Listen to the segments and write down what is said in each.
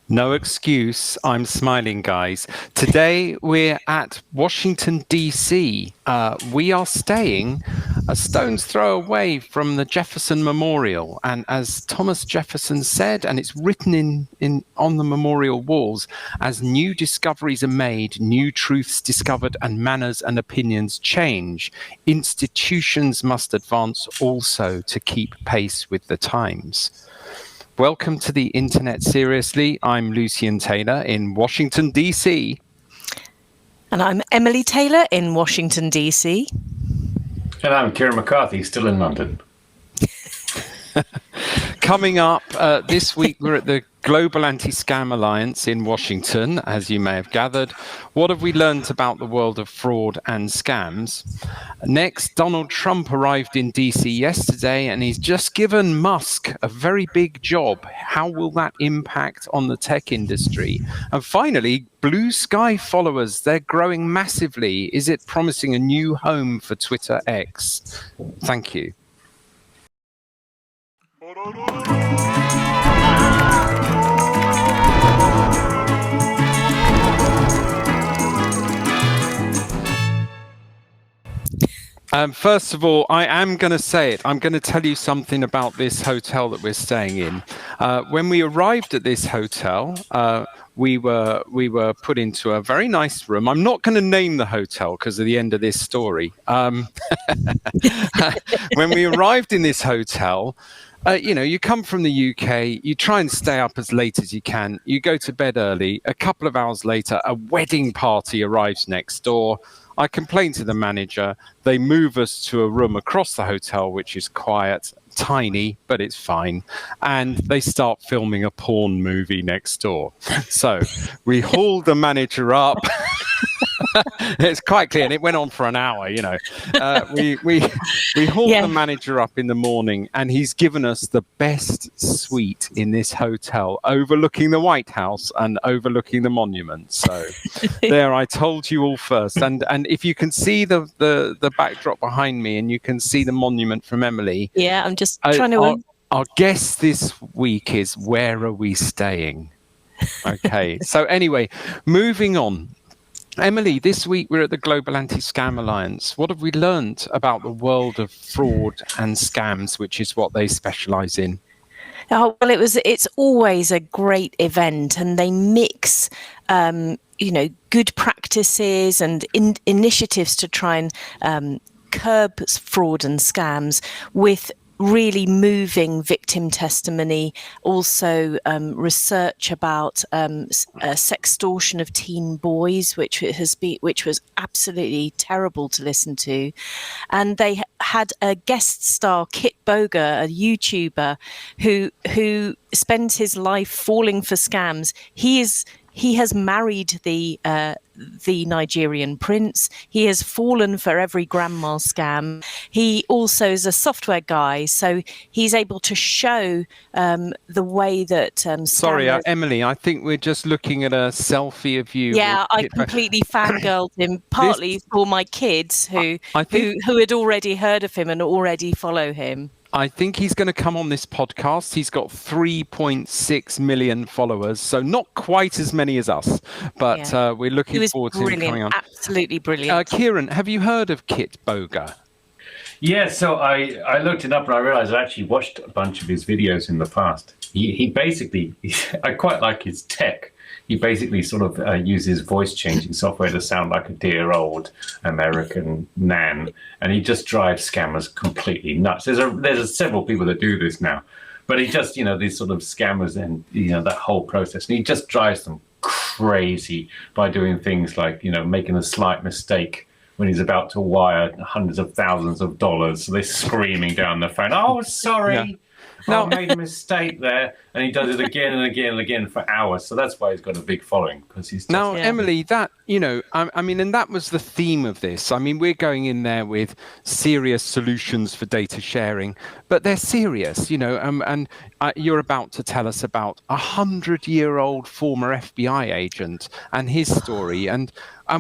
No excuse. I'm smiling, guys. Today we're at Washington, D.C. We are staying a stone's throw away from the Jefferson Memorial. And as Thomas Jefferson said, and it's written on the memorial walls, as new discoveries are made, new truths discovered, and manners and opinions change, institutions must advance also to keep pace with the times. Welcome to the Internet Seriously. I'm Lucien Taylor in Washington, D.C. And I'm Emily Taylor in Washington, D.C. And I'm Kieren McCarthy, still in London. Coming up this week, we're at the Global Anti-Scam Alliance in Washington, as you may have gathered. What have we learned about the world of fraud and scams? Next, Donald Trump arrived in DC yesterday, and he's just given Musk a very big job. How will that impact on the tech industry? And finally, Bluesky followers, they're growing massively. Is it promising a new home for Twitter X? Thank you. First of all, I am going to say it. I'm going to tell you something about this hotel that we're staying in. When we arrived at this hotel, we were put into a very nice room. I'm not going to name the hotel because of the end of this story. When we arrived in this hotel, you come from the UK, you try and stay up as late as you can, you go to bed early, a couple of hours later, a wedding party arrives next door. I complain to the manager, they move us to a room across the hotel, which is quiet, tiny, but it's fine. And they start filming a porn movie next door. So we hauled the manager up. It's quite clear, and it went on for an hour, We hauled the manager up in the morning, and he's given us the best suite in this hotel, overlooking the White House and overlooking the monument. So there, I told you all first. And if you can see the backdrop behind me, and you can see the monument from Emily. Yeah, I'm just trying to... Our guess this week is, where are we staying? Okay, so anyway, moving on. Emily, this week we're at the Global Anti-Scam Alliance. What have we learned about the world of fraud and scams, which is what they specialize in? Oh, well, it's always a great event, and they mix, good practices and initiatives to try and curb fraud and scams with really moving victim testimony, also research about sextortion of teen boys, which was absolutely terrible to listen to. And they had a guest star, Kitboga, a YouTuber, who spends his life falling for scams. He has married the Nigerian prince. He has fallen for every grandma scam. He also is a software guy, so he's able to show the way that Sorry, Emily, I think we're just looking at a selfie of you. Yeah, I completely fangirled him, partly for my kids who had already heard of him and already follow him. I think he's going to come on this podcast. He's got 3.6 million followers, so not quite as many as us, but we're looking forward to him coming on. Absolutely brilliant. Kieren, have you heard of Kitboga? Yeah, so I looked it up and I realized I actually watched a bunch of his videos in the past. He basically, I quite like his tech. He basically sort of uses voice-changing software to sound like a dear old American nan, and he just drives scammers completely nuts. There's several people that do this now, but he just, these sort of scammers and, that whole process, and he just drives them crazy by doing things like, making a slight mistake when he's about to wire hundreds of thousands of dollars. So they're screaming down the phone, "Oh, sorry. Yeah. I made a mistake there," and he does it again and again and again for hours. So that's why he's got a big following, because he's just... Now, Emily, that and that was the theme of this. I mean, we're going in there with serious solutions for data sharing, but they're serious, and you're about to tell us about a 100-year-old former FBI agent and his story, and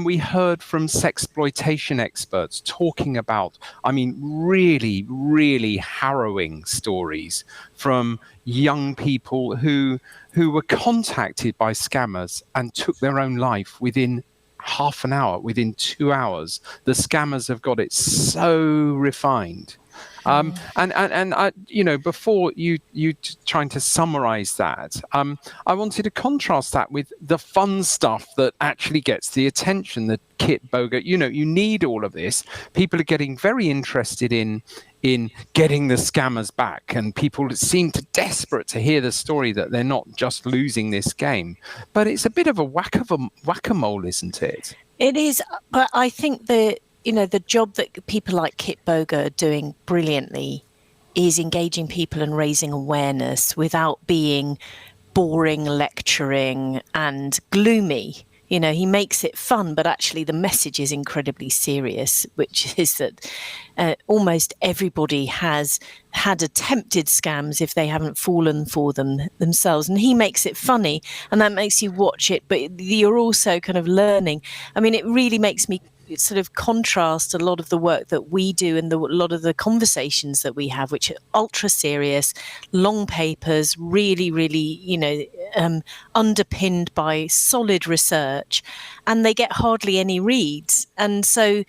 we heard from sexploitation experts talking about, I mean, really, really harrowing stories from young people who were contacted by scammers and took their own life within half an hour, within 2 hours. The scammers have got it so refined. And before you trying to summarize that, I wanted to contrast that with the fun stuff that actually gets the attention, the Kitboga. You need all of this. People are getting very interested in getting the scammers back, and people seem desperate to hear the story that they're not just losing this game. But it's a bit of a whack-a-mole, isn't it? It is, but I think the job that people like Kitboga are doing brilliantly is engaging people and raising awareness without being boring, lecturing and gloomy. He makes it fun, but actually the message is incredibly serious, which is that almost everybody has had attempted scams if they haven't fallen for them themselves. And he makes it funny, and that makes you watch it, but you're also kind of learning. I mean, it really makes me sort of contrast a lot of the work that we do and a lot of the conversations that we have, which are ultra serious, long papers, really, really, underpinned by solid research, and they get hardly any reads. And so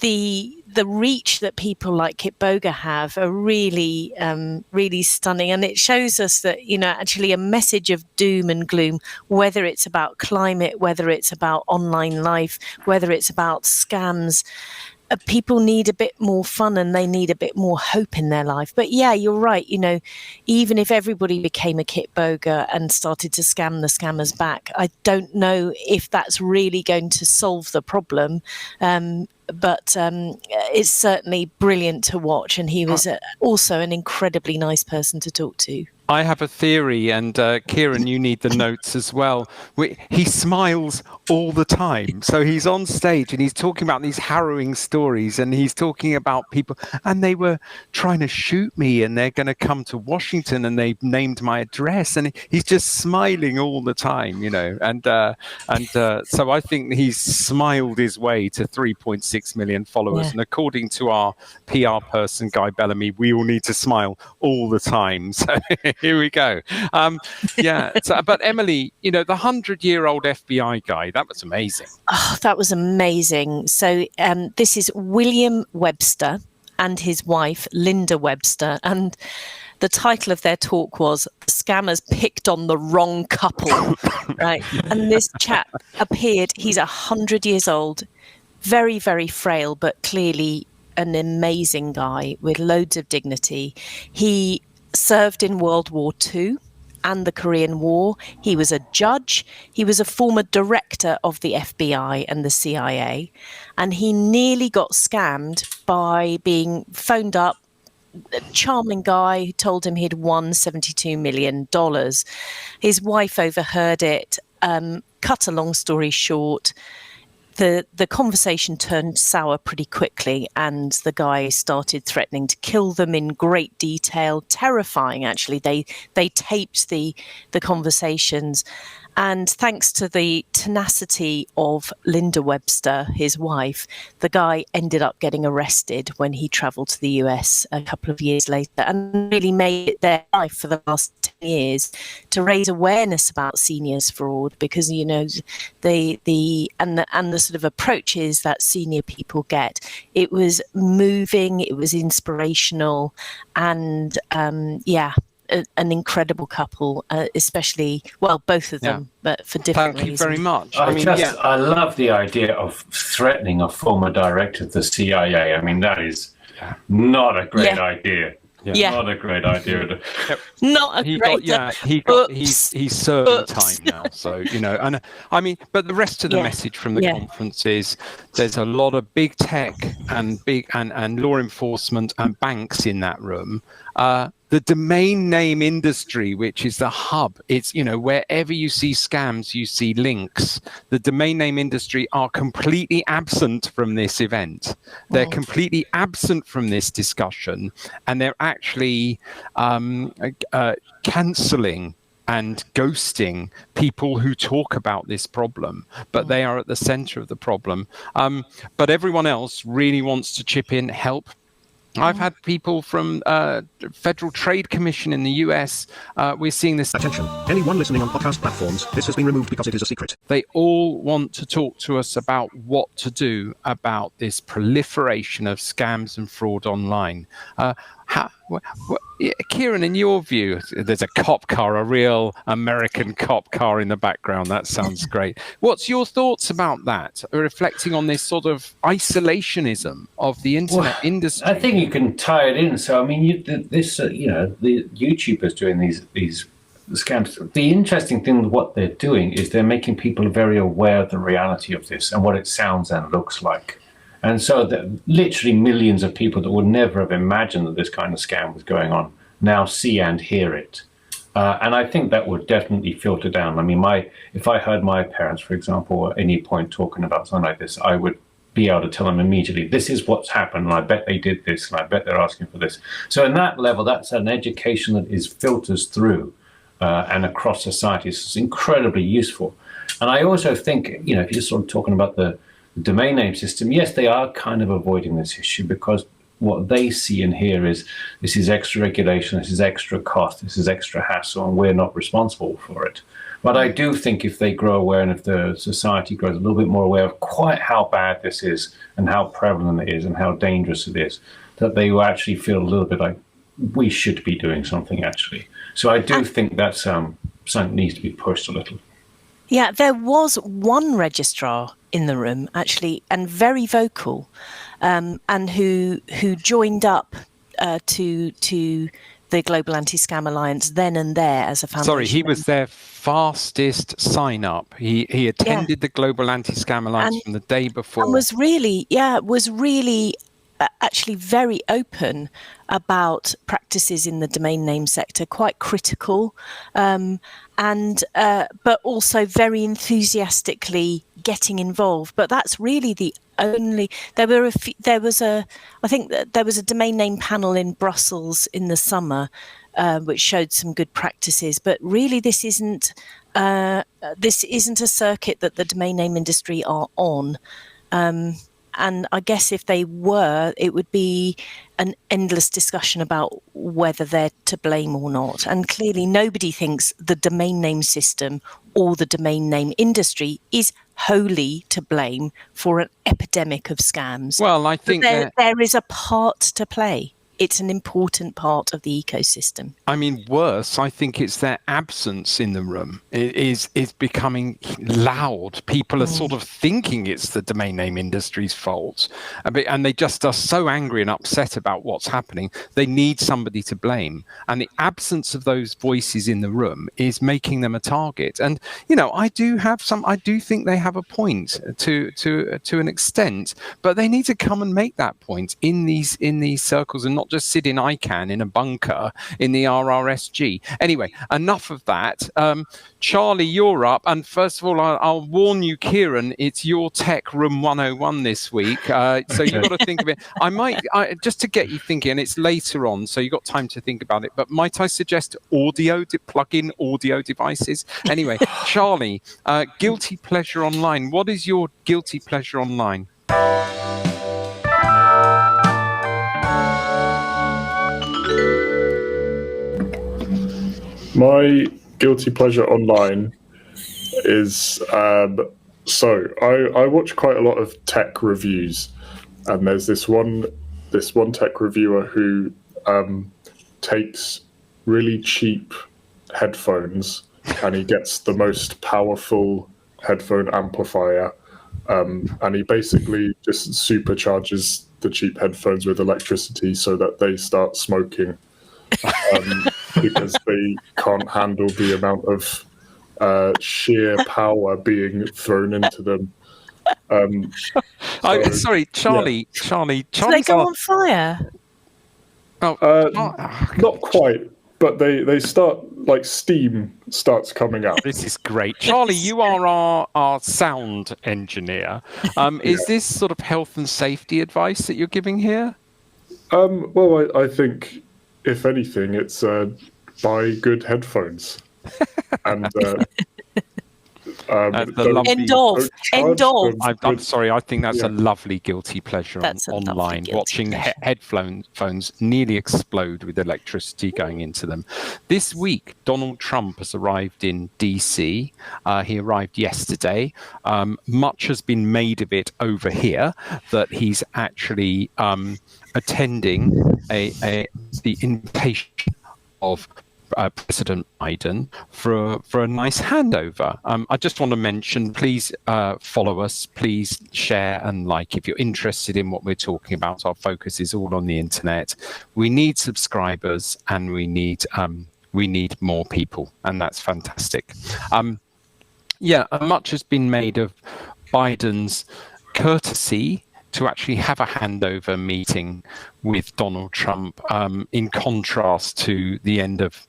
the reach that people like Kitboga have are really, really stunning. And it shows us that, actually a message of doom and gloom, whether it's about climate, whether it's about online life, whether it's about scams, people need a bit more fun and they need a bit more hope in their life. But yeah, you're right. Even if everybody became a Kitboga and started to scam the scammers back, I don't know if that's really going to solve the problem. But it's certainly brilliant to watch, and he was also an incredibly nice person to talk to. I have a theory, and Kieren, you need the notes as well. He smiles all the time. So he's on stage and he's talking about these harrowing stories, and he's talking about people, and they were trying to shoot me, and they're going to come to Washington, and they've named my address, and he's just smiling all the time, And so I think he's smiled his way to 3.6 million followers. Yeah. And according to our PR person, Guy Bellamy, we all need to smile all the time. So here we go. But Emily, the 100-year-old FBI guy, that was amazing. Oh, that was amazing. So this is William Webster and his wife, Linda Webster. And the title of their talk was "Scammers Picked on the Wrong Couple." Right. And this chap appeared, he's 100 years old, very, very frail, but clearly an amazing guy with loads of dignity. He served in World War II and the Korean War. He was a judge. He was a former director of the FBI and the CIA. And he nearly got scammed by being phoned up. A charming guy who told him he'd won $72 million. His wife overheard it. Cut a long story short, the conversation turned sour pretty quickly, and the guy started threatening to kill them in great detail. Terrifying, actually. They taped the conversations. And thanks to the tenacity of Linda Webster, his wife, the guy ended up getting arrested when he travelled to the US a couple of years later, and really made it their life for the last 10 years to raise awareness about seniors fraud, because the sort of approaches that senior people get. It was moving, it was inspirational, and an incredible couple, especially, both of them, but for different reasons. Thank you very much. I love the idea of threatening a former director of the CIA. I mean, that is not a great idea. Yeah. Not a great idea. Not a great idea. He's serving time now. So, and I mean, but the rest of the message from the conference is there's a lot of big tech and law enforcement and banks in that room. the domain name industry, which is the hub, it's, wherever you see scams, you see links. The domain name industry are completely absent from this event. They're completely absent from this discussion, and they're actually cancelling and ghosting people who talk about this problem, but they are at the center of the problem. But everyone else really wants to chip in, help. I've had people from Federal Trade Commission in the US. We're seeing this. Attention, anyone listening on podcast platforms, this has been removed because it is a secret. They all want to talk to us about what to do about this proliferation of scams and fraud online. Kieren, in your view, there's a cop car, a real American cop car in the background. That sounds great. What's your thoughts about that, reflecting on this sort of isolationism of the internet industry? I think you can tie it in. So, I mean, the YouTubers doing these scams. The interesting thing with what they're doing is they're making people very aware of the reality of this and what it sounds and looks like. And so literally millions of people that would never have imagined that this kind of scam was going on now see and hear it. And I think that would definitely filter down. I mean, if I heard my parents, for example, at any point talking about something like this, I would be able to tell them immediately, this is what's happened, and I bet they did this, and I bet they're asking for this. So in that level, that's an education that filters through and across society. It's incredibly useful. And I also think, if you're just sort of talking about the domain name system, yes, they are kind of avoiding this issue because what they see and hear is this is extra regulation, this is extra cost, this is extra hassle, and we're not responsible for it. But I do think if they grow aware and if the society grows a little bit more aware of quite how bad this is and how prevalent it is and how dangerous it is, that they will actually feel a little bit like we should be doing something actually. So I do think that's something needs to be pushed a little. Yeah, there was one registrar in the room actually, and very vocal, and who joined up to the Global Anti-Scam Alliance then and there as a foundation. Sorry, he was their fastest sign up. He attended the Global Anti-Scam Alliance from the day before, and was really actually very open about practices in the domain name sector, quite critical, but also very enthusiastically getting involved. But that's really the only. I think that there was a domain name panel in Brussels in the summer, which showed some good practices. But really, this isn't a circuit that the domain name industry are on. And I guess if they were, it would be an endless discussion about whether they're to blame or not. And clearly nobody thinks the domain name system or the domain name industry is wholly to blame for an epidemic of scams. Well, I think there is a part to play. It's an important part of the ecosystem. I mean, worse, I think it's their absence in the room. It is becoming loud. People are sort of thinking it's the domain name industry's fault. And they just are so angry and upset about what's happening. They need somebody to blame. And the absence of those voices in the room is making them a target. And, I do think they have a point to an extent, but they need to come and make that point in these circles and not just sit in ICANN in a bunker in the RRSG. Anyway, enough of that. Charlie, you're up. And first of all, I'll warn you, Kieren, it's your Tech Room 101 this week. So you've got to think of it. Just to get you thinking, it's later on, so you've got time to think about it. But might I suggest plug-in audio devices? Anyway, Charlie, guilty pleasure online. What is your guilty pleasure online? My guilty pleasure online is I watch quite a lot of tech reviews, and there's this one tech reviewer who takes really cheap headphones and he gets the most powerful headphone amplifier, and he basically just supercharges the cheap headphones with electricity so that they start smoking. Because they can't handle the amount of sheer power being thrown into them. Sorry, Charlie. Do they go on fire? Not quite, but they start, like, steam starts coming out. This is great. Charlie, you are our sound engineer. Is this sort of health and safety advice that you're giving here? Well, I think, if anything, it's buy good headphones. And End of. I'm sorry. I think that's a lovely guilty pleasure online. Watching headphones nearly explode with electricity going into them. This week, Donald Trump has arrived in DC. He arrived yesterday. Much has been made of it over here that he's actually attending the invitation of President Biden for a nice handover. I just want to mention, please follow us, please share and like if you're interested in what we're talking about. Our focus is all on the internet. We need subscribers and we need more people, and that's fantastic. Much has been made of Biden's courtesy to actually have a handover meeting with Donald Trump, in contrast to the end of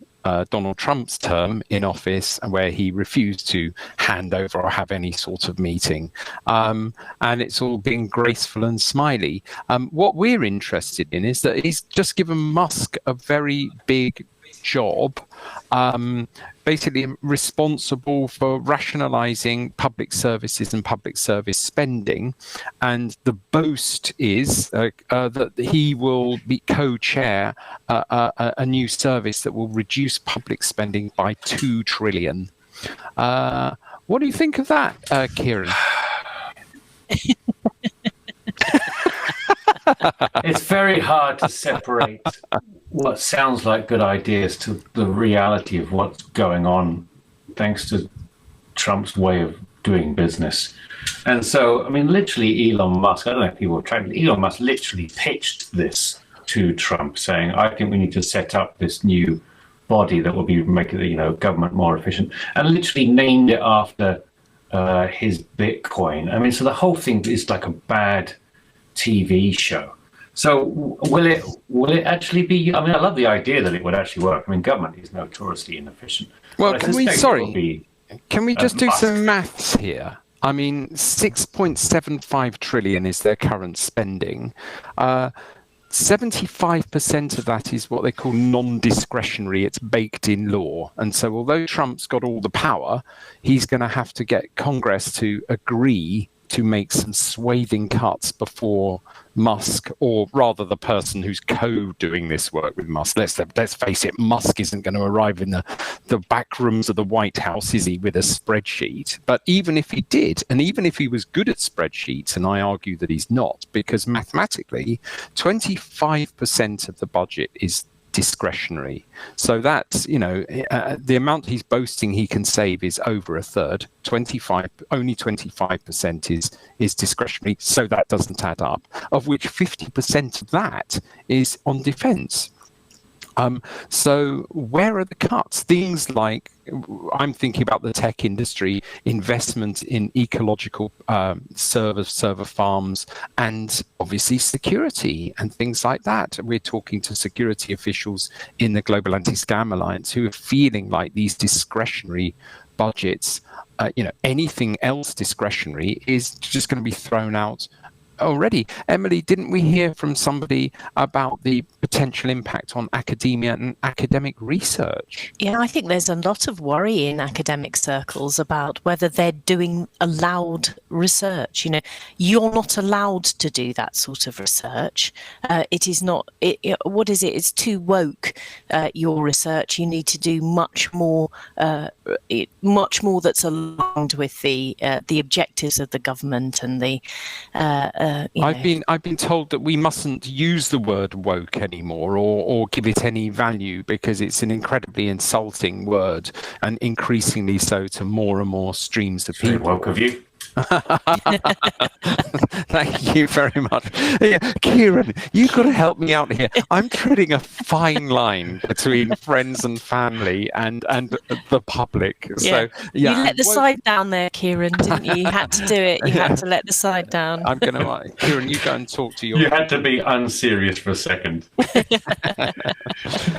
Donald Trump's term in office, where he refused to hand over or have any sort of meeting. And it's all been graceful and smiley. What we're interested in is that he's just given Musk a very big job, basically responsible for rationalizing public services and public service spending. And the boast is that he will be co-chair a new service that will reduce public spending by $2 trillion. What do you think of that, Kieren? It's very hard to separate what sounds like good ideas to the reality of what's going on, thanks to Trump's way of doing business. And so, I mean, literally Elon Musk, I don't know if people have tracked it, Elon Musk literally pitched this to Trump, saying, I think we need to set up this new body that will be making the government more efficient, and literally named it after his Bitcoin. I mean, so the whole thing is like a bad TV show. So will it actually be? I mean, I love the idea that it would actually work. I mean, government is notoriously inefficient. Well, can we just do some maths here? I mean, 6.75 trillion is their current spending. 75% of that is what they call non-discretionary. It's baked in law. And so although Trump's got all the power, he's going to have to get Congress to agree to make some swathing cuts before Musk, or rather the person who's co-doing this work with Musk. Let's face it, Musk isn't going to arrive in the back rooms of the White House, is he, with a spreadsheet? But even if he did, and even if he was good at spreadsheets, and I argue that he's not, because mathematically 25% of the budget is discretionary. So that's, the amount he's boasting he can save is over a third. Only 25% is discretionary, so that doesn't add up, of which 50% of that is on defense. So where are the cuts? Things like, I'm thinking about the tech industry, investment in ecological server farms, and obviously security and things like that. We're talking to security officials in the Global Anti-Scam Alliance who are feeling like these discretionary budgets, anything else discretionary is just going to be thrown out already. Emily, didn't we hear from somebody about the potential impact on academia and academic research? Yeah, I think there's a lot of worry in academic circles about whether they're doing allowed research. You're not allowed to do that sort of research. It is not, what is it? It's too woke, your research. You need to do much more that's aligned with the objectives of the government and the I've been told that we mustn't use the word woke anymore or give it any value because it's an incredibly insulting word, and increasingly so to more and more streams of people. Very woke of you. Thank you very much. Yeah, Kieren, you've got to help me out here. I'm treading a fine line between friends and family and the public. So, yeah. You let the side down there, Kieren, didn't you? You had to do it. You had to let the side down. I'm going to, Kieren, you go and talk to your... You had to be unserious for a second.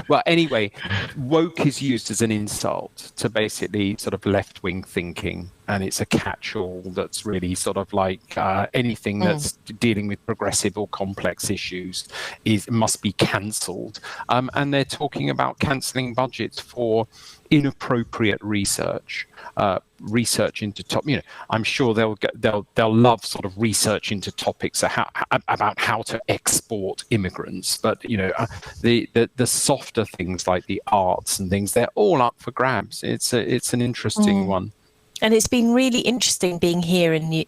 Well, anyway, woke is used as an insult to basically sort of left-wing thinking, and it's a catch-all that's really sort of like anything that's dealing with progressive or complex issues must be cancelled. And they're talking about cancelling budgets for inappropriate research into I'm sure they'll love sort of research into topics about how to export immigrants, but the softer things like the arts and things, they're all up for grabs. It's an interesting one. And it's been really interesting being here in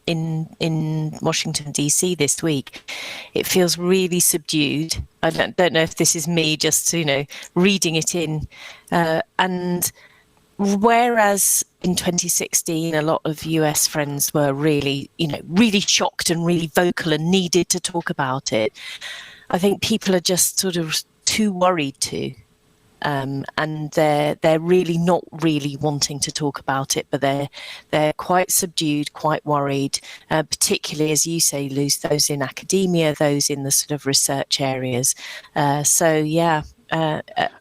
Washington DC this week. It feels really subdued. I don't know if this is me just reading it in, and whereas in 2016 a lot of US friends were really shocked and really vocal and needed to talk about it, I think people are just sort of too worried to. And they're really not really wanting to talk about it, but they're quite subdued, quite worried, particularly, as you say, Luce, those in academia, those in the sort of research areas.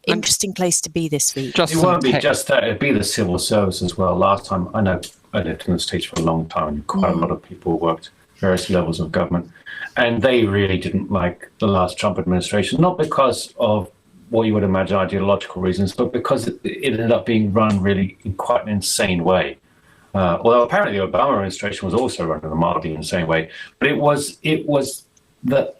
Interesting place to be this week. It won't be just that, it'll be the civil service as well. Last time, I know I lived in the States for a long time, and quite a lot of people worked various levels of government, and they really didn't like the last Trump administration, not because of what you would imagine ideological reasons, but because it ended up being run really in quite an insane way. Although apparently the Obama administration was also run in a mildly insane way, but it was the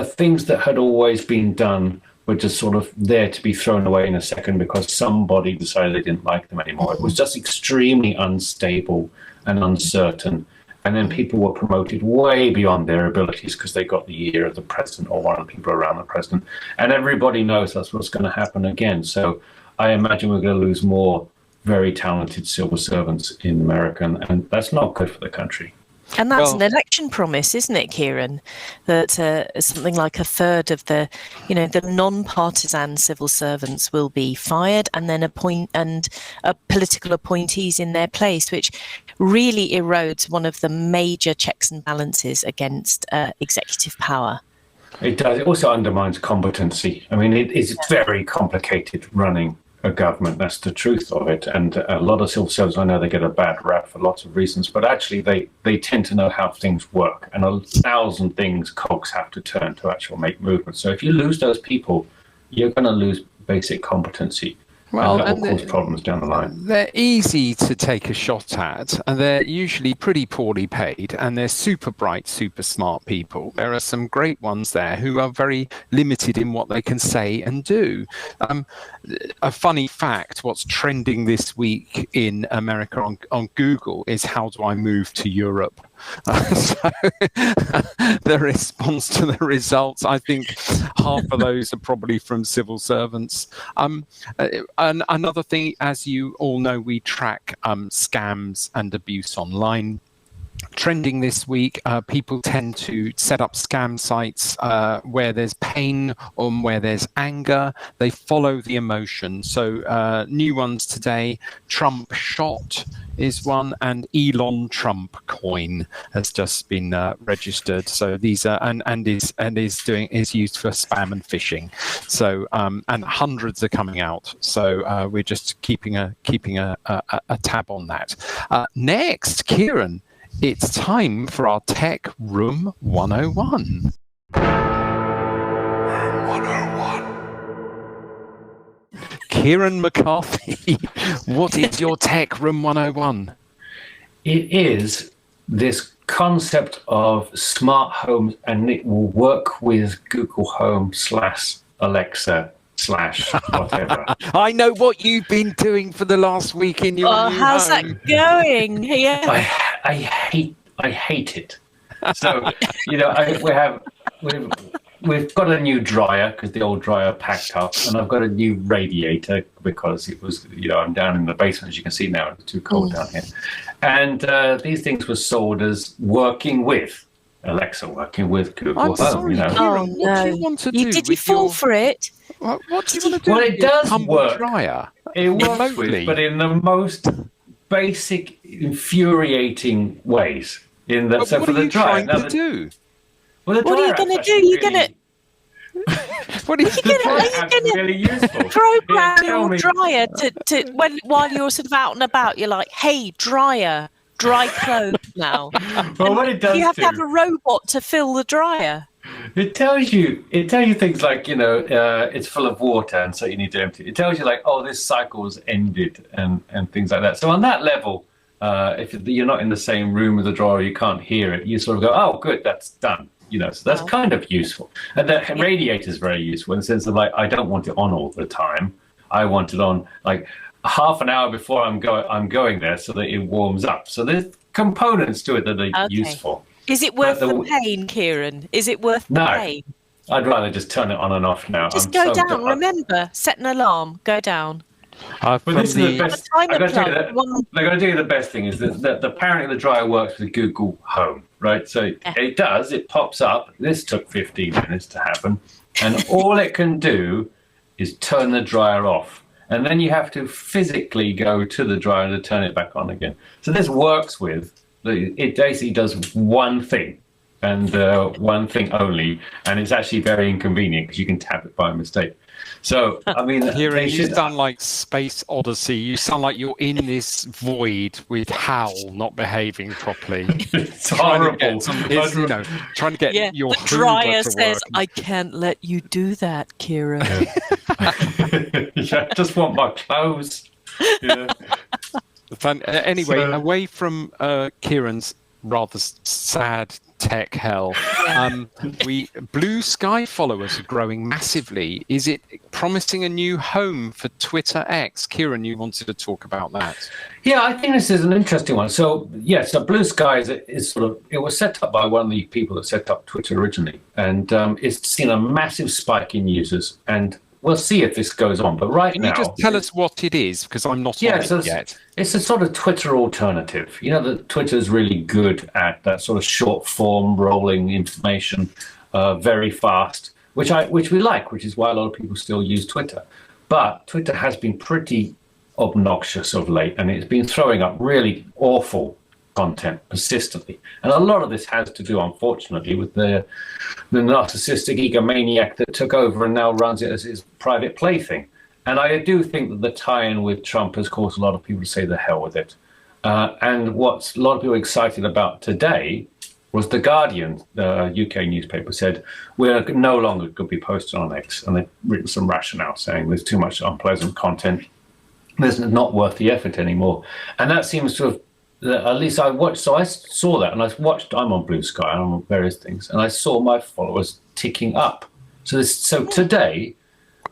things that had always been done were just sort of there to be thrown away in a second because somebody decided they didn't like them anymore. It was just extremely unstable and uncertain. And then people were promoted way beyond their abilities because they got the ear of the president or one of the people around the president. And everybody knows that's what's going to happen again. So I imagine we're going to lose more very talented civil servants in America, and that's not good for the country. And that's an election promise, isn't it, Kieren? That something like a third of the non-partisan civil servants will be fired, and then political appointees in their place, which really erodes one of the major checks and balances against executive power. It does. It also undermines competency. I mean, it's very complicated running a government. That's the truth of it. And a lot of civil servants, I know they get a bad rap for lots of reasons, but actually they tend to know how things work, and 1,000 things cogs have to turn to actually make movement. So if you lose those people, you're going to lose basic competency. Well, and that will cause problems down the line. They're easy to take a shot at, and they're usually pretty poorly paid, and they're super bright, super smart people. There are some great ones there who are very limited in what they can say and do. A funny fact, what's trending this week in America on Google is how do I move to Europe? So the response to the results, I think half of those are probably from civil servants. And another thing, as you all know, we track scams and abuse online. Trending this week, people tend to set up scam sites where there's pain or where there's anger. They follow the emotion. So new ones today, Trump shot is one, and Elon Trump coin has just been registered. So these are and is used for spam and phishing. So and hundreds are coming out. So we're just keeping a tab on that. Next, Kieren. It's time for our Tech Room 101. Kieren McCarthy, what is your Tech Room 101? It is this concept of smart homes, and it will work with Google Home / Alexa / whatever. I know what you've been doing for the last week in your new how's home. that going? Yeah. I hate it. So we have we've got a new dryer because the old dryer packed up, and I've got a new radiator because it was, I'm down in the basement, as you can see now. It's too cold down here. And these things were sold as working with Alexa, working with Google I'm Home. sorry, Kieren, what do you want to do? Did you fall for it? What do you want to do? Well, with it your does humble work. dryer? It works Remotely. with, but in the most basic, infuriating ways. But what are you trying to do? Well, What are you going to do? You're going to What are you really useful. program Tell your me- dryer to while you're sort of out and about, you're like, hey, dryer, dry clothes now. Well, what it does You have to have do- a robot to fill the dryer. It tells you things like, it's full of water and so you need to empty it. It tells you like, oh, this cycle's ended and things like that. So on that level, if you're not in the same room with the dryer, you can't hear it, you sort of go, oh, good, that's done. So that's kind of useful. And the radiator is very useful in the sense of like, I don't want it on all the time. I want it on like half an hour before I'm going there so that it warms up. So there's components to it that are useful. Is it worth But the pain, Kieran? Is it worth the No. pain? I'd rather just turn it on and off now. Just I'm go so down. Remember, set an alarm. Go down. But this is the best. Time I got to tell you plug, that. one- I got to tell you the best thing is that apparently the dryer works with Google Home, right? So it does. It pops up. This took 15 minutes to happen, and all it can do is turn the dryer off, and then you have to physically go to the dryer to turn it back on again. So this works with. It basically does one thing, and one thing only, and it's actually very inconvenient because you can tap it by mistake. So, I mean, Kieren, you sound like Space Odyssey. You sound like you're in this void with Hal not behaving properly. It's horrible. Trying to get your the Hoover dryer to says, work. I can't let you do that, Kieran. I just want my clothes. Anyway, So- away from Kieran's rather sad tech hell, Blue Sky followers are growing massively. Is it promising a new home for Twitter X? Kieren, you wanted to talk about that. Yeah, I think this is an interesting one. So, so Blue Sky is sort of, it was set up by one of the people that set up Twitter originally, and it's seen a massive spike in users, and we'll see if this goes on. But Can you just tell us what it is? Because I'm not on it yet. It's a sort of Twitter alternative. That Twitter's really good at that sort of short form, rolling information, very fast, which we like, which is why a lot of people still use Twitter. But Twitter has been pretty obnoxious of late, and it's been throwing up really awful content persistently. And a lot of this has to do, unfortunately, with the narcissistic egomaniac that took over and now runs it as his private plaything. And I do think that the tie-in with Trump has caused a lot of people to say the hell with it. And what a lot of people are excited about today was The Guardian, the UK newspaper, said we're no longer going to be posted on X. And they've written some rationale saying there's too much unpleasant content. It's not worth the effort anymore. And that seems to have, at least I watched, so I saw that and I watched, I'm on Blue Sky, I'm on various things, and I saw my followers ticking up. So today,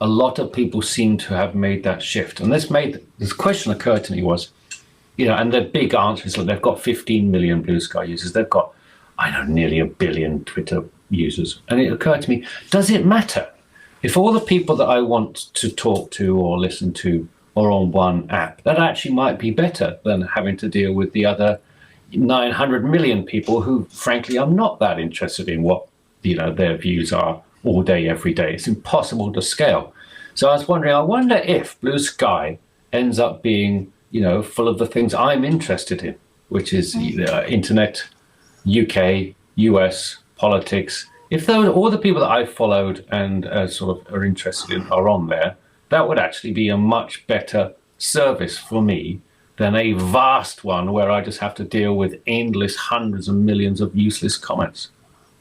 a lot of people seem to have made that shift. And this question occurred to me was, and the big answer is, look, they've got 15 million Blue Sky users. They've got, nearly 1 billion Twitter users. And it occurred to me, does it matter? If all the people that I want to talk to or listen to are on one app, that actually might be better than having to deal with the other 900 million people who, frankly, I'm not that interested in what, their views are all day, every day. It's impossible to scale. So I was wondering, I wonder if Blue Sky ends up being, full of the things I'm interested in, which is internet, UK, US, politics. If all the people that I've followed and sort of are interested in are on there, that would actually be a much better service for me than a vast one where I just have to deal with endless hundreds of millions of useless comments.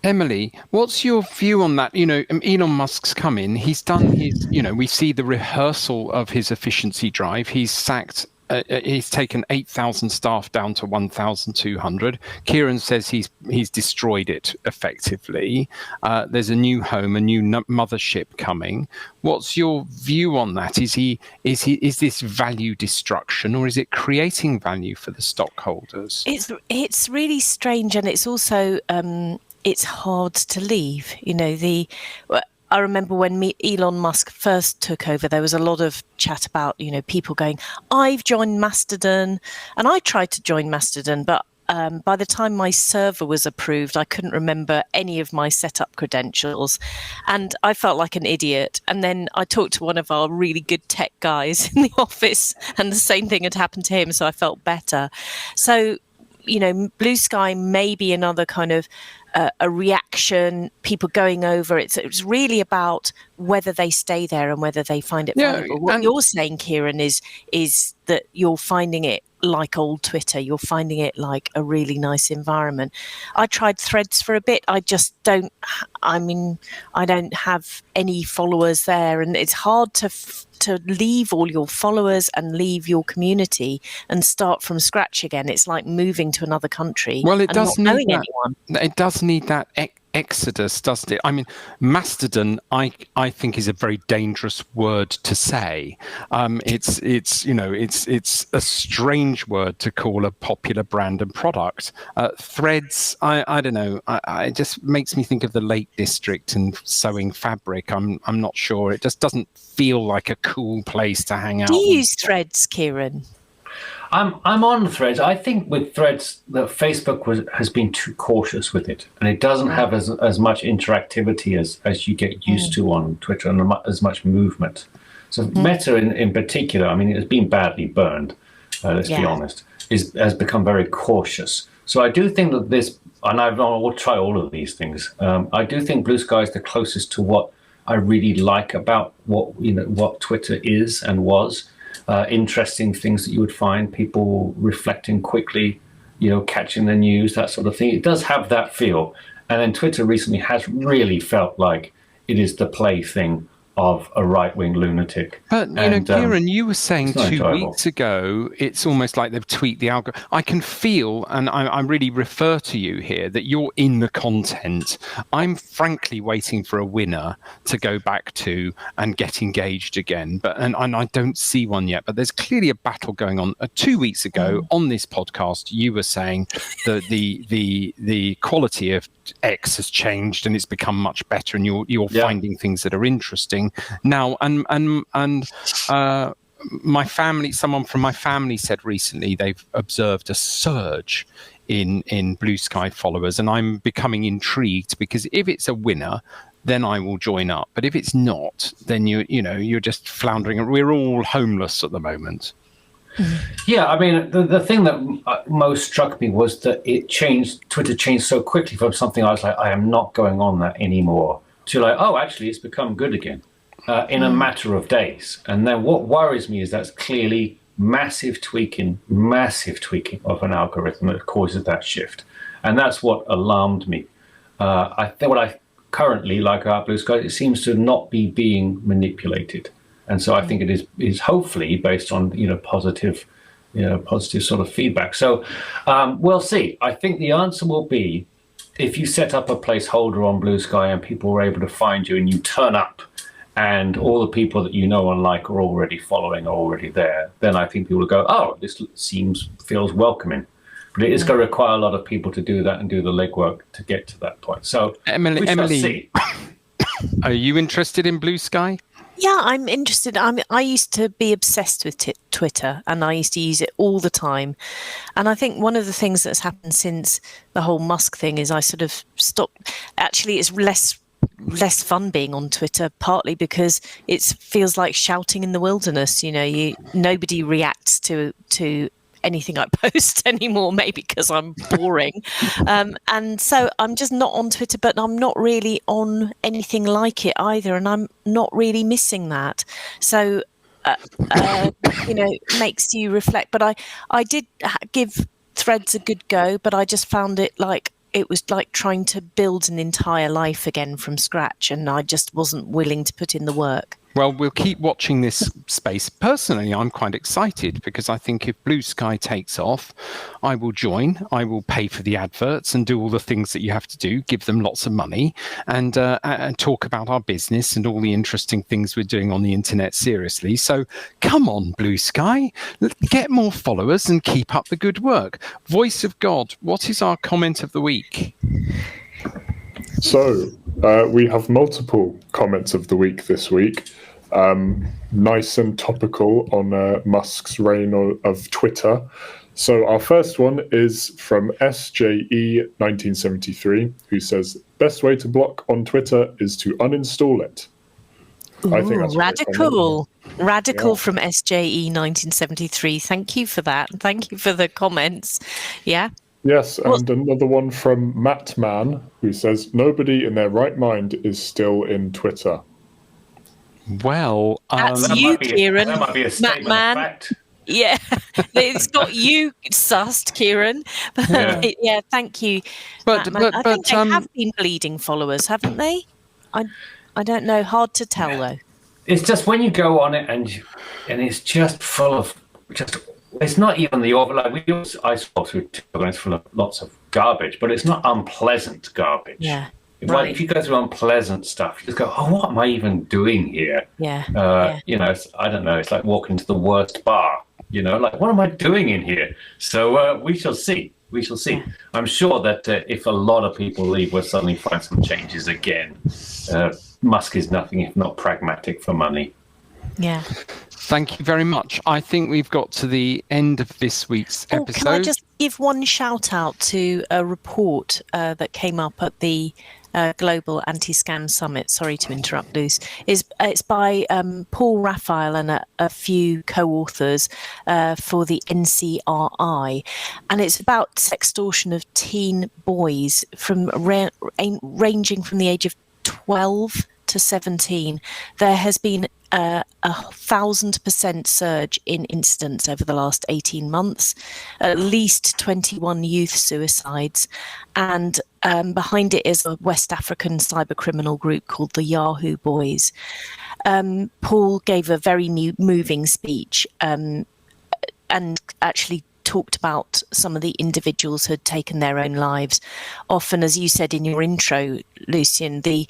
Emily, what's your view on that? Elon Musk's come in. He's done his, we see the rehearsal of his efficiency drive. He's sacked. He's taken 8,000 staff down to 1,200. Kieren says he's destroyed it effectively. There's a new home, a new mothership coming. What's your view on that? Is this value destruction, or is it creating value for the stockholders? It's really strange, and it's also it's hard to leave. I remember when Elon Musk first took over, there was a lot of chat about, people going, I've joined Mastodon. And I tried to join Mastodon, but by the time my server was approved, I couldn't remember any of my setup credentials. And I felt like an idiot. And then I talked to one of our really good tech guys in the office, and the same thing had happened to him. So I felt better. So, Bluesky may be another kind of a reaction, people going over. It's really about whether they stay there and whether they find it valuable. What you're saying, Kieren, is that you're finding it like old Twitter. You're finding it like a really nice environment. I tried Threads for a bit. I just don't. I don't have any followers there, and it's hard to leave all your followers and leave your community and start from scratch again. It's like moving to another country. Well, it does not need knowing that. anyone. It does need that exodus, doesn't it? I mean, Mastodon, I think, is a very dangerous word to say. It's a strange word to call a popular brand and product. Threads, I don't know. It just makes me think of the Lake District and sewing fabric. I'm not sure. It just doesn't feel like a cool place to hang out. Do you use Threads, Kieren? I'm on Threads. I think with Threads that Facebook has been too cautious with it, and it doesn't have as much interactivity as you get used to on Twitter, and as much movement. So Meta in particular, I mean, it's been badly burned. Let's be honest, has become very cautious. So I do think that this, and I will try all of these things. I do think Bluesky is the closest to what I really like about what Twitter is and was. Interesting things that you would find, people reflecting quickly, catching the news, that sort of thing. It does have that feel. And then Twitter recently has really felt like it is the plaything of a right-wing lunatic. But, Kieren, you were saying 2 weeks ago, it's almost like they've tweaked the algorithm. I can feel, and I really refer to you here, that you're in the content. I'm frankly waiting for a winner to go back to and get engaged again. And I don't see one yet, but there's clearly a battle going on. 2 weeks ago on this podcast, you were saying that the quality of X has changed and it's become much better, and you're finding things that are interesting now. And my family, someone from my family said recently they've observed a surge in Bluesky followers, and I'm becoming intrigued, because if it's a winner, then I will join up. But if it's not, then you're just floundering. We're all homeless at the moment. Yeah, I mean, the thing that most struck me was that Twitter changed so quickly from something I was like, I am not going on that anymore, to like, oh, actually, it's become good again in a matter of days. And then what worries me is that's clearly massive tweaking of an algorithm that causes that shift. And that's what alarmed me. I think what I currently like about Bluesky, it seems to not be being manipulated. And so I think it is hopefully based on positive sort of feedback. So we'll see. I think the answer will be, if you set up a placeholder on Bluesky and people were able to find you and you turn up and all the people that you know and like are already following, are already there, then I think people will go, oh, this feels welcoming. But it is going to require a lot of people to do that and do the legwork to get to that point. So Emily, are you interested in Bluesky? Yeah, I'm interested. I used to be obsessed with Twitter, and I used to use it all the time. And I think one of the things that's happened since the whole Musk thing is I sort of stopped. Actually, it's less fun being on Twitter, partly because it feels like shouting in the wilderness. Nobody reacts to anything I post anymore, maybe because I'm boring. And so I'm just not on Twitter, but I'm not really on anything like it either. And I'm not really missing that. So, makes you reflect. But I did give Threads a good go, but I just found it was like trying to build an entire life again from scratch. And I just wasn't willing to put in the work. Well, we'll keep watching this space. Personally, I'm quite excited, because I think if Bluesky takes off, I will join. I will pay for the adverts and do all the things that you have to do, give them lots of money, and talk about our business and all the interesting things we're doing on the internet seriously. So come on, Bluesky, get more followers and keep up the good work. Voice of God, what is our comment of the week? So we have multiple comments of the week this week. Nice and topical on Musk's reign of Twitter. So our first one is from SJE1973, who says, best way to block on Twitter is to uninstall it. Ooh, I think that's radical from SJE 1973. Thank you for that. Thank you for the comments. Yeah. Yes, and another one from Mattman, who says, nobody in their right mind is still in Twitter. Well, That's you, Kieren. That might be a statement of fact. Yeah, it's got you sussed, Kieren. Yeah, thank you. But I think they have been bleeding followers, haven't they? I don't know. Hard to tell though. It's just when you go on it and it's just full of it's not even the I scroll through TikTok and it's full of lots of garbage, but it's not unpleasant garbage. Yeah. Right. If you go through unpleasant stuff, you just go, oh, what am I even doing here? Yeah. You know, I don't know. It's like walking to the worst bar. You know, like, what am I doing in here? So we shall see. We shall see. Yeah. I'm sure that if a lot of people leave, we'll suddenly find some changes again. Musk is nothing if not pragmatic for money. Yeah. Thank you very much. I think we've got to the end of this week's episode. Can I just give one shout out to a report that came up at the Global Anti-Scam Summit? Sorry to interrupt, Luce. It's by Paul Raphael and a few co-authors for the NCRI, and it's about sextortion of teen boys from ranging from the age of 12 to 17. There has been a 1,000% surge in incidents over the last 18 months, at least 21 youth suicides, and behind it is a West African cybercriminal group called the Yahoo Boys. Paul gave a very moving speech and actually talked about some of the individuals who had taken their own lives. Often, as you said in your intro, Lucien, the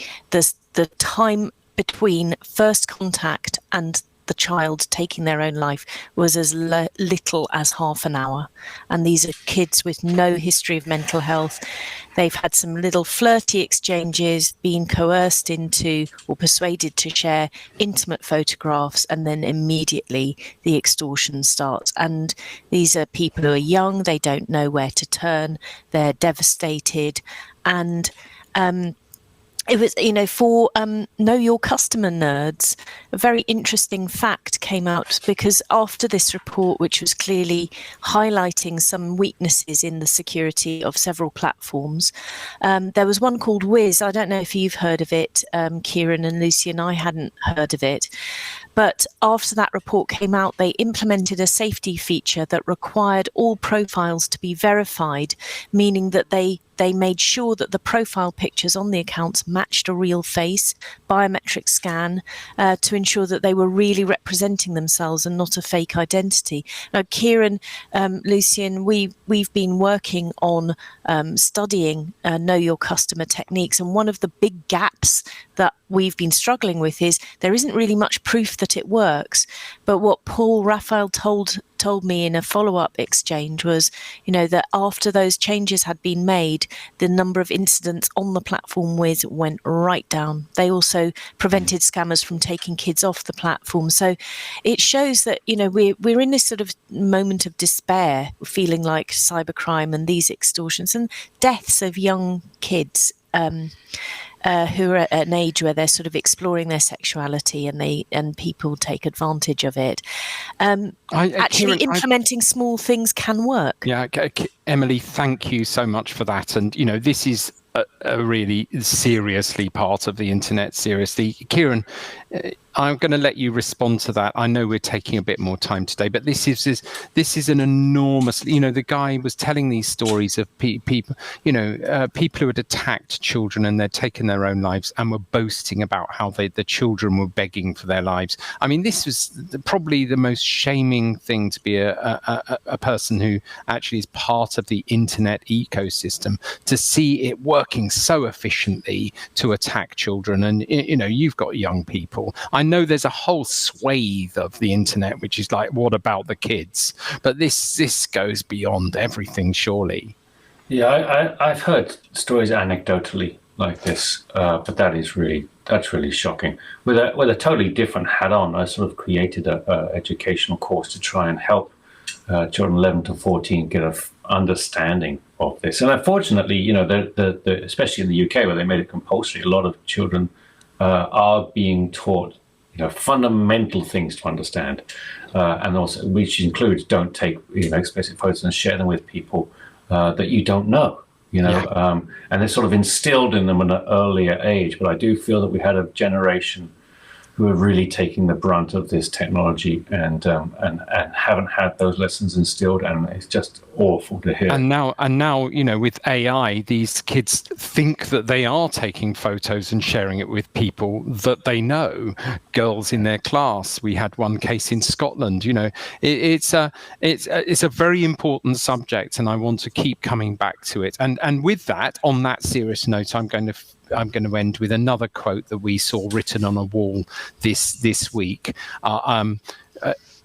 time between first contact and the child taking their own life was as little as half an hour. And these are kids with no history of mental health. They've had some little flirty exchanges, being coerced into or persuaded to share intimate photographs, and then immediately the extortion starts. And these are people who are young, they don't know where to turn, they're devastated. And it was, for Know Your Customer nerds, a very interesting fact came out, because after this report, which was clearly highlighting some weaknesses in the security of several platforms, there was one called Wiz. I don't know if you've heard of it, Kieren and Lucien. I hadn't heard of it. But after that report came out, they implemented a safety feature that required all profiles to be verified, meaning that they made sure that the profile pictures on the accounts matched a real face, biometric scan, to ensure that they were really representing themselves and not a fake identity. Now, Kieren, Lucien, we've been working on studying Know Your Customer techniques, and one of the big gaps that we've been struggling with is there isn't really much proof that it works. But what Paul Raphael told me in a follow-up exchange was, that after those changes had been made, the number of incidents on the platform Wiz went right down. They also prevented scammers from taking kids off the platform. So it shows that, we're in this sort of moment of despair, feeling like cybercrime and these extortions and deaths of young kids who are at an age where they're sort of exploring their sexuality, and people take advantage of it. Kieren, implementing small things can work. Yeah, Emily, thank you so much for that. And this is a really seriously part of the internet. Seriously, Kieren, I'm going to let you respond to that. I know we're taking a bit more time today, but this is an enormous. The guy was telling these stories of people, people who had attacked children and they'd taken their own lives and were boasting about how the children were begging for their lives. I mean, this was probably the most shaming thing to be a person who actually is part of the internet ecosystem, to see it working so efficiently to attack children. And you've got young people. I know there's a whole swathe of the internet which is like, what about the kids? But this goes beyond everything, surely. Yeah, I've heard stories anecdotally like this, but that's really shocking. With a totally different hat on, I sort of created a educational course to try and help children 11 to 14 get an understanding of this. And unfortunately, especially in the UK where they made it compulsory, a lot of children are being taught fundamental things to understand, and also which includes don't take explicit photos and share them with people that you don't know. And it's sort of instilled in them at an earlier age. But I do feel that we had a generation who are really taking the brunt of this technology and haven't had those lessons instilled, and it's just awful to hear. And now, with AI, these kids think that they are taking photos and sharing it with people that they know. Girls in their class. We had one case in Scotland. It's a very important subject, and I want to keep coming back to it. And with that, on that serious note, I'm going to end with another quote that we saw written on a wall this week.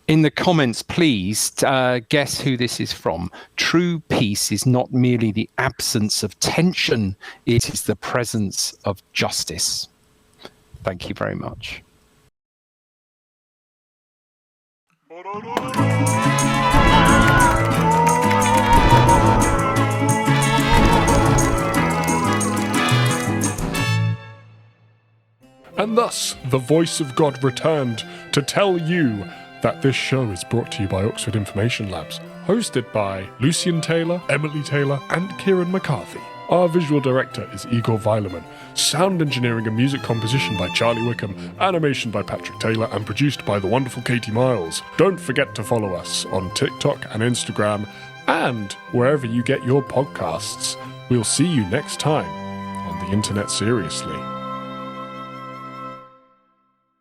In the comments, please guess who this is from. True peace is not merely the absence of tension, it is the presence of justice. Thank you very much. And thus, the voice of God returned to tell you that this show is brought to you by Oxford Information Labs, hosted by Lucien Taylor, Emily Taylor, and Kieren McCarthy. Our visual director is Igor Weilerman, sound engineering and music composition by Charlie Wickham, animation by Patrick Taylor, and produced by the wonderful Katie Miles. Don't forget to follow us on TikTok and Instagram, and wherever you get your podcasts. We'll see you next time on the Internet Seriously.